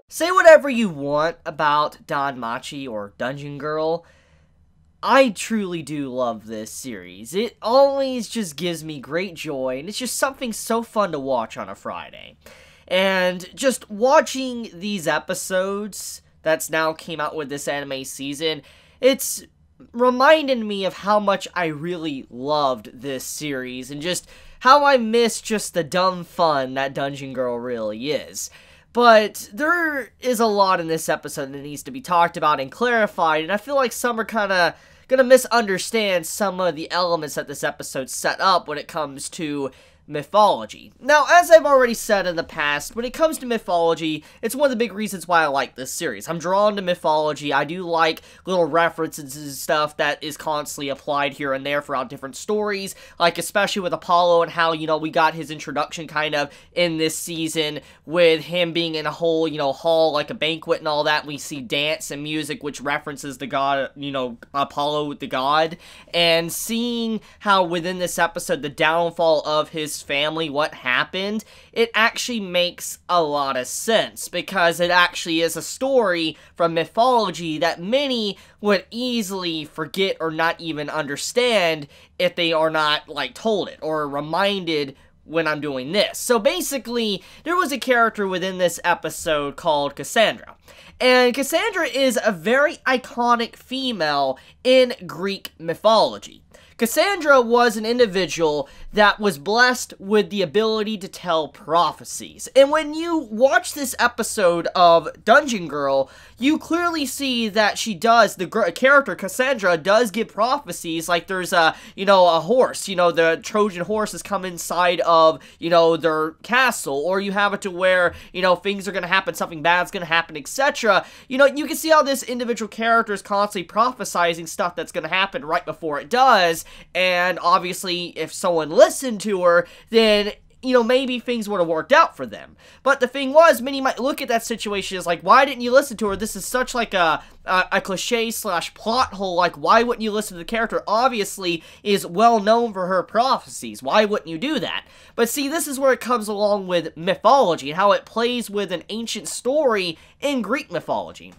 Say whatever you want about Danmachi or Dungeon Girl, I truly do love this series. It always just gives me great joy, and it's just something so fun to watch on a Friday. And just watching these episodes that's now came out with this anime season, it's reminded me of how much I really loved this series, and just how I miss just the dumb fun that Dungeon Girl really is. But there is a lot in this episode that needs to be talked about and clarified, and I feel like some are kind of gonna misunderstand some of the elements that this episode set up when it comes to mythology. Now, as I've already said in the past, when it comes to mythology, it's one of the big reasons why I like this series. I'm drawn to mythology. I do like little references and stuff that is constantly applied here and there throughout different stories, like especially with Apollo and how, you know, we got his introduction kind of in this season with him being in a whole, you know, hall, like a banquet and all that. We see dance and music, which references the god, you know, Apollo the god, and seeing how within this episode, the downfall of his family, what happened, it actually makes a lot of sense, because it actually is a story from mythology that many would easily forget or not even understand if they are not, like, told it or reminded when I'm doing this. So basically, there was a character within this episode called Cassandra. And Cassandra is a very iconic female in Greek mythology. Cassandra was an individual that was blessed with the ability to tell prophecies. And when you watch this episode of Dungeon Girl, you clearly see that she does, the character Cassandra does give prophecies, like there's a, you know, a horse, you know, the Trojan horse has come inside of, you know, their castle, or you have it to where, you know, things are going to happen, something bad's going to happen, etc. You know, you can see how this individual character is constantly prophesizing stuff that's going to happen right before it does. And obviously, if someone listened to her, then, you know, maybe things would have worked out for them. But the thing was, many might look at that situation as like, why didn't you listen to her? This is such like a cliche slash plot hole. Like, why wouldn't you listen to the character? Obviously, is well known for her prophecies. Why wouldn't you do that? But see, this is where it comes along with mythology and how it plays with an ancient story in Greek mythology.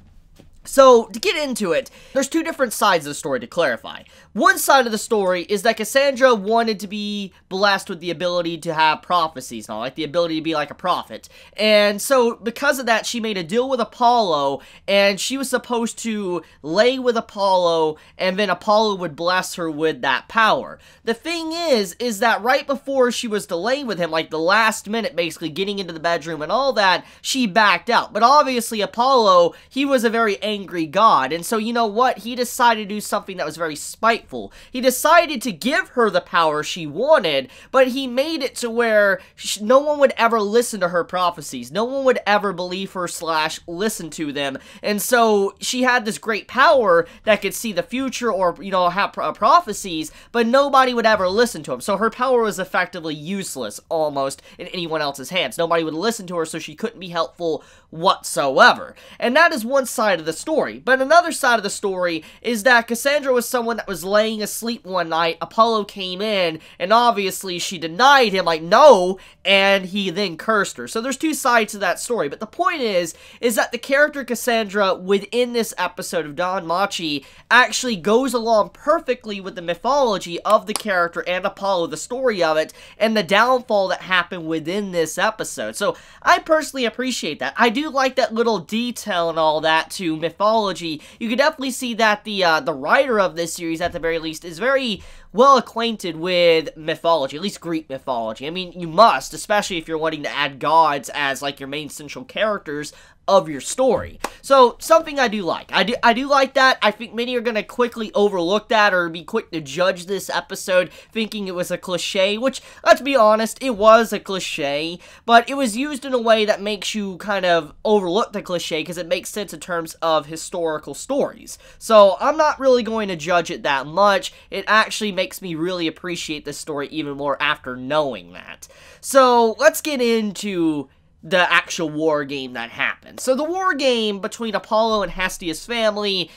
So, to get into it, there's two different sides of the story to clarify. One side of the story is that Cassandra wanted to be blessed with the ability to have prophecies, not like the ability to be like a prophet. And so, because of that, she made a deal with Apollo, and she was supposed to lay with Apollo, and then Apollo would bless her with that power. The thing is that right before she was to lay with him, like the last minute, basically, getting into the bedroom and all that, she backed out. But obviously, Apollo, he was a very angry god, and so, you know what, he decided to do something that was very spiteful. He decided to give her the power she wanted, but he made it to where no one would ever listen to her prophecies. No one would ever believe her slash listen to them, and so she had this great power that could see the future or, you know, have prophecies, but nobody would ever listen to him. So her power was effectively useless almost in anyone else's hands. Nobody would listen to her, so she couldn't be helpful whatsoever. And that is one side of the story. But another side of the story is that Cassandra was someone that was laying asleep one night. Apollo came in, and obviously she denied him, like, no, and he then cursed her. So there's two sides to that story. But the point is that the character Cassandra within this episode of Danmachi actually goes along perfectly with the mythology of the character and Apollo, the story of it, and the downfall that happened within this episode. So I personally appreciate that. I do like that little detail and all that to mythology. You can definitely see that the writer of this series, at the very least, is very well acquainted with mythology, at least Greek mythology. I mean, you must, especially if you're wanting to add gods as like your main central characters of your story. So, something I do like. I do like that. I think many are going to quickly overlook that or be quick to judge this episode thinking it was a cliche, which, let's be honest, it was a cliche, but it was used in a way that makes you kind of overlook the cliche because it makes sense in terms of historical stories. So, I'm not really going to judge it that much. It actually makes me really appreciate this story even more after knowing that. So, let's get into the actual war game that happened. So the war game between Apollo and Hestia's family,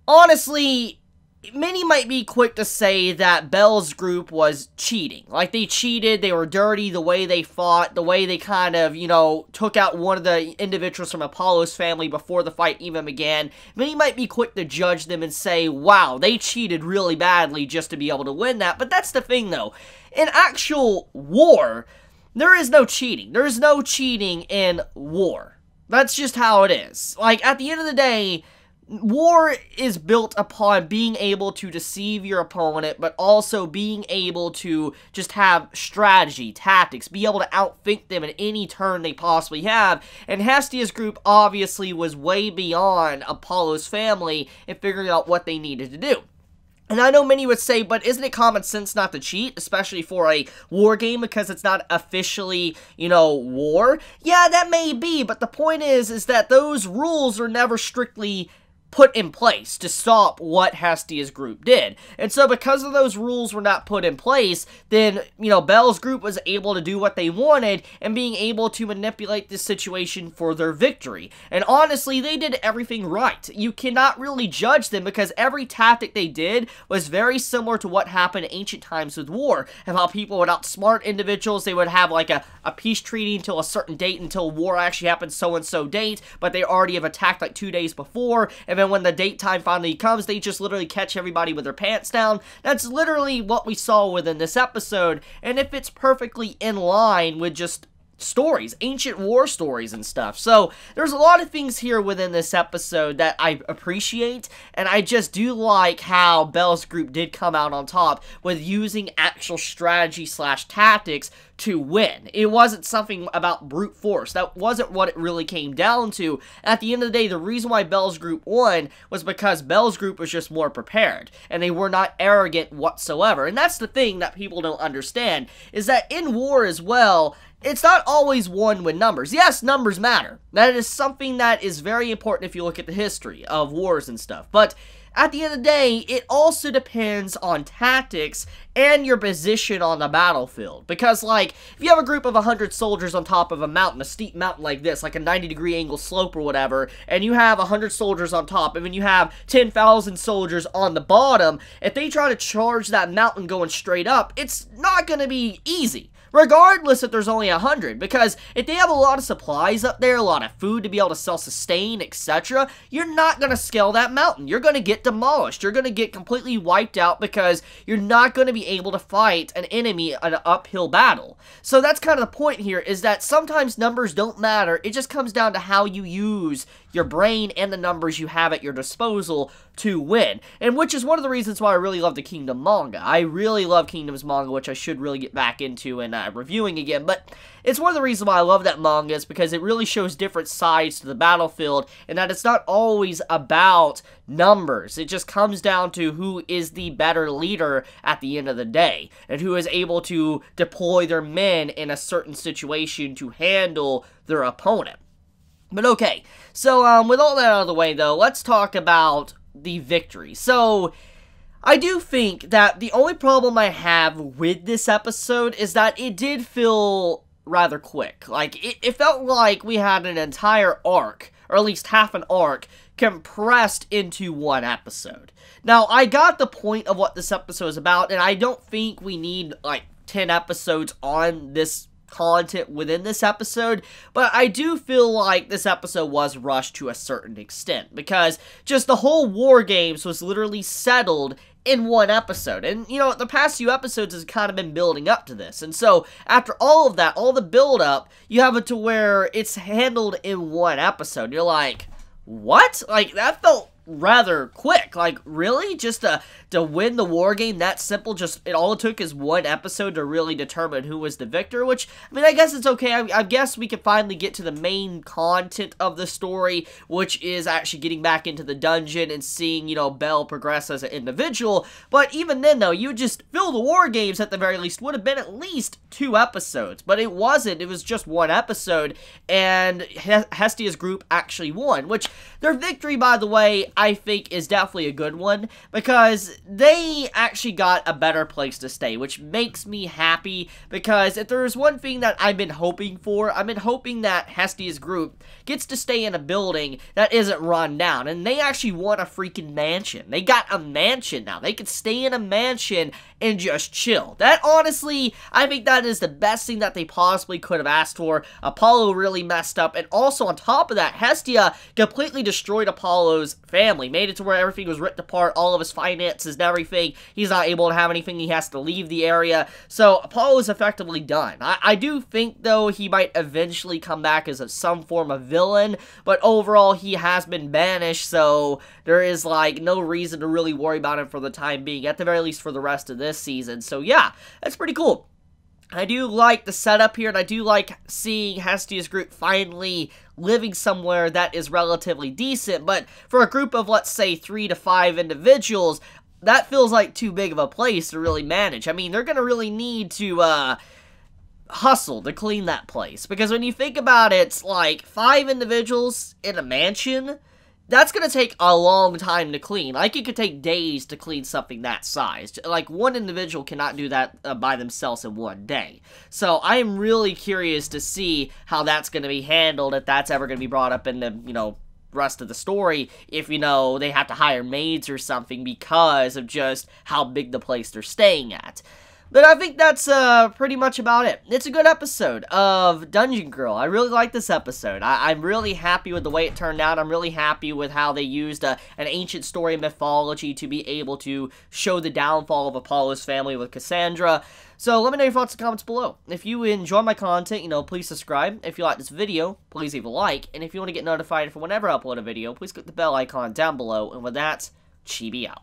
honestly, many might be quick to say that Bell's group was cheating. Like, they cheated, they were dirty, the way they fought, the way they kind of, you know, took out one of the individuals from Apollo's family before the fight even began. Many might be quick to judge them and say, wow, they cheated really badly just to be able to win that. But that's the thing, though. In actual war, there is no cheating. There is no cheating in war. That's just how it is. Like, at the end of the day, war is built upon being able to deceive your opponent, but also being able to just have strategy, tactics, be able to outthink them in any turn they possibly have. And Hestia's group obviously was way beyond Apollo's family in figuring out what they needed to do. And I know many would say, but isn't it common sense not to cheat, especially for a war game, because it's not officially, you know, war? Yeah, that may be, but the point is that those rules are never strictly put in place to stop what Hestia's group did. And so because of those rules were not put in place, then, you know, Bell's group was able to do what they wanted and being able to manipulate this situation for their victory. And honestly, they did everything right. You cannot really judge them because every tactic they did was very similar to what happened in ancient times with war, and how people would outsmart individuals. They would have like a peace treaty until a certain date, until war actually happened so-and-so date, but they already have attacked like 2 days before, and then when the date time finally comes, they just literally catch everybody with their pants down. That's literally what we saw within this episode, and it fits perfectly in line with just stories, ancient war stories and stuff. So there's a lot of things here within this episode that I appreciate, and I just do like how Bell's group did come out on top with using actual strategy slash tactics to win. It wasn't something about brute force. That wasn't what it really came down to. At the end of the day, the reason why Bell's group won was because Bell's group was just more prepared, and they were not arrogant whatsoever. And that's the thing that people don't understand, is that in war as well, it's not always won with numbers. Yes, numbers matter. That is something that is very important if you look at the history of wars and stuff. But at the end of the day, it also depends on tactics and your position on the battlefield. Because, like, if you have a group of 100 soldiers on top of a mountain, a steep mountain like this, like a 90-degree angle slope or whatever, and you have 100 soldiers on top, and then you have 10,000 soldiers on the bottom, if they try to charge that mountain going straight up, it's not going to be easy. Regardless if there's only 100, because if they have a lot of supplies up there, a lot of food to be able to self-sustain, etc., you're not going to scale that mountain. You're going to get demolished. You're going to get completely wiped out because you're not going to be able to fight an enemy in an uphill battle. So that's kind of the point here, is that sometimes numbers don't matter. It just comes down to how you use your brain and the numbers you have at your disposal to win. And which is one of the reasons why I really love the Kingdom manga. I really love Kingdom's manga, which I should really get back into and reviewing again. But it's one of the reasons why I love that manga, is because it really shows different sides to the battlefield, and that it's not always about numbers. It just comes down to who is the better leader at the end of the day, and who is able to deploy their men in a certain situation to handle their opponent. But okay, so with all that out of the way though, let's talk about the victory. So I do think that the only problem I have with this episode is that it did feel rather quick. Like, it felt like we had an entire arc, or at least half an arc, compressed into one episode. Now, I got the point of what this episode is about, and I don't think we need, like, 10 episodes on this content within this episode, but I do feel like this episode was rushed to a certain extent, because just the whole War Games was literally settled in one episode. And, you know, the past few episodes has kind of been building up to this, and so after all of that, all the build up, you have it to where it's handled in one episode. You're like, what? Like, that felt rather quick. Like, really? Just to win the war game that simple? Just, all it took is one episode to really determine who was the victor, which, I mean, I guess it's okay. I guess we can finally get to the main content of the story, which is actually getting back into the dungeon and seeing, you know, Bell progress as an individual. But even then, though, you just fill the war games at the very least would have been at least 2 episodes, but it wasn't. It was just 1 episode, and Hestia's group actually won, which their victory, by the way, I think is definitely a good one, because they actually got a better place to stay, which makes me happy, because if there's one thing that I've been hoping for, I've been hoping that Hestia's group gets to stay in a building that isn't run down, and they actually want a freaking mansion. They got a mansion now. They can stay in a mansion and just chill. That, honestly, I think that is the best thing that they possibly could have asked for. Apollo really messed up, and also on top of that, Hestia completely destroyed Apollo's family, made it to where everything was ripped apart, all of his finances and everything. He's not able to have anything, he has to leave the area, so Apollo is effectively done. I do think, though, he might eventually come back as some form of villain, but overall, he has been banished, so there is, like, no reason to really worry about him for the time being, at the very least for the rest of this season. So yeah, that's pretty cool. I do like the setup here, and I do like seeing Hestia's group finally living somewhere that is relatively decent, but for a group of, let's say, 3 to 5 individuals, that feels like too big of a place to really manage. I mean, they're gonna really need to, hustle to clean that place, because when you think about it, it's like 5 individuals in a mansion. That's going to take a long time to clean. Like, it could take days to clean something that size. Like, one individual cannot do that by themselves in one day. So, I am really curious to see how that's going to be handled, if that's ever going to be brought up in the, rest of the story, if, they have to hire maids or something because of just how big the place they're staying at. But I think that's pretty much about it. It's a good episode of Dungeon Girl. I really like this episode. I'm really happy with the way it turned out. I'm really happy with how they used an ancient story mythology to be able to show the downfall of Apollo's family with Cassandra. So let me know your thoughts in the comments below. If you enjoy my content, please subscribe. If you like this video, please leave a like. And if you want to get notified for whenever I upload a video, please click the bell icon down below. And with that, Chibi out.